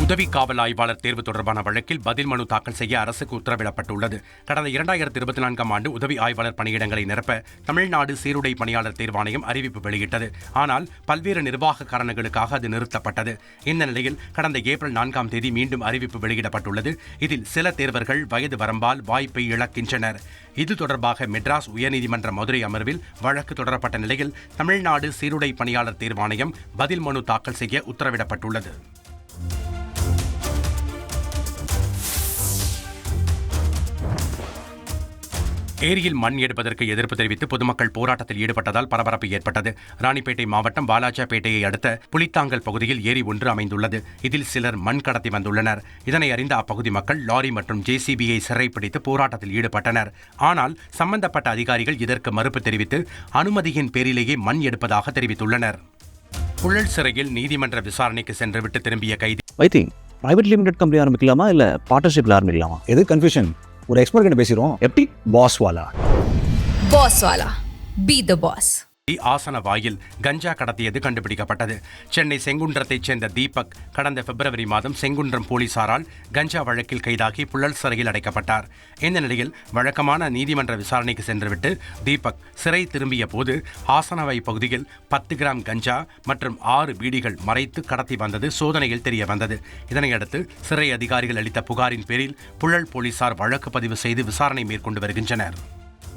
உதவி காவல் ஆய்வாளர் தேர்வு தொடர்பான வழக்கில் பதில் மனு தாக்கல் செய்ய அரசுக்கு உத்தரவிடப்பட்டுள்ளது. கடந்த 2024ஆம் ஆண்டு உதவி ஆய்வாளர் பணியிடங்களை நிரப்ப தமிழ்நாடு சீருடை பணியாளர் தேர்வாணையம் அறிவிப்பு வெளியிட்டது. ஆனால் பல்வேறு நிர்வாக காரணங்களுக்காக அது நிறுத்தப்பட்டது. இந்த நிலையில் கடந்த ஏப்ரல் 4ஆம் தேதி மீண்டும் அறிவிப்பு வெளியிடப்பட்டுள்ளது. இதில் சில தேர்வர்கள் வயது வரம்பால் வாய்ப்பை இழக்கின்றனர். இது தொடர்பாக மெட்ராஸ் உயர்நீதிமன்ற மதுரை அமர்வில் வழக்கு தொடரப்பட்ட நிலையில் தமிழ்நாடு சீருடை பணியாளர் தேர்வாணையம் பதில் மனு தாக்கல் செய்ய உத்தரவிடப்பட்டுள்ளது. ஏரியில் மண் எடுப்பதற்கு எதிர்ப்பு தெரிவித்து பொதுமக்கள் போராட்டத்தில் ஈடுபட்டதால் பரபரப்பு ஏற்பட்டது. ராணிப்பேட்டை மாவட்டம் வாலாஜாபேட்டையை அடுத்த புலித்தாங்கல் பகுதியில் ஏரி ஒன்று அமைந்துள்ளது. இதில் சிலர் மண் கடத்தி வந்துள்ளனர். இதனை அறிந்த அப்பகுதி மக்கள் லாரி மற்றும் ஜேசிபியை சிறைப்பிடித்து போராட்டத்தில் ஈடுபட்டனர். ஆனால் சம்பந்தப்பட்ட அதிகாரிகள் இதற்கு மறுப்பு தெரிவித்து அனுமதியின் பேரிலேயே மண் எடுப்பதாக தெரிவித்துள்ளனர். புழல் சிறையில் நீதிமன்ற விசாரணைக்கு சென்றுவிட்டு திரும்பிய கைதி பிரைவேட் லிமிடெட் கம்பெனி ஆரம்பிக்கலாமா இல்ல பார்ட்னர்ஷிப்ல ஆரம்பிக்கலாமா? எது கன்ஃபியூஷன்? ஒரு எக்ஸ்பர்ட் கிட்ட பேசிடுவோம். எப்படி? பாஸ் வாலா பி தி பாஸ். ஆசன வாயில் கஞ்சா கடத்தியது கண்டுபிடிக்கப்பட்டது. சென்னை செங்குன்றத்தைச் சேர்ந்த தீபக் கடந்த பிப்ரவரி மாதம் செங்குன்றம் போலீசாரால் கஞ்சா வழக்கில் கைதாகி புழல் சிறையில் அடைக்கப்பட்டார். இந்த நிலையில் வழக்கமான நீதிமன்ற விசாரணைக்கு சென்றுவிட்டு தீபக் சிறை திரும்பிய போது ஆசனவாய் பகுதியில் 10 கிராம் கஞ்சா மற்றும் 6 பீடிகள் மறைத்து கடத்தி வந்தது சோதனையில் தெரிய வந்தது. இதனையடுத்து சிறை அதிகாரிகள் அளித்த புகாரின் பேரில் புழல் போலீசார் வழக்கு பதிவு செய்து விசாரணை மேற்கொண்டு வருகின்றனர்.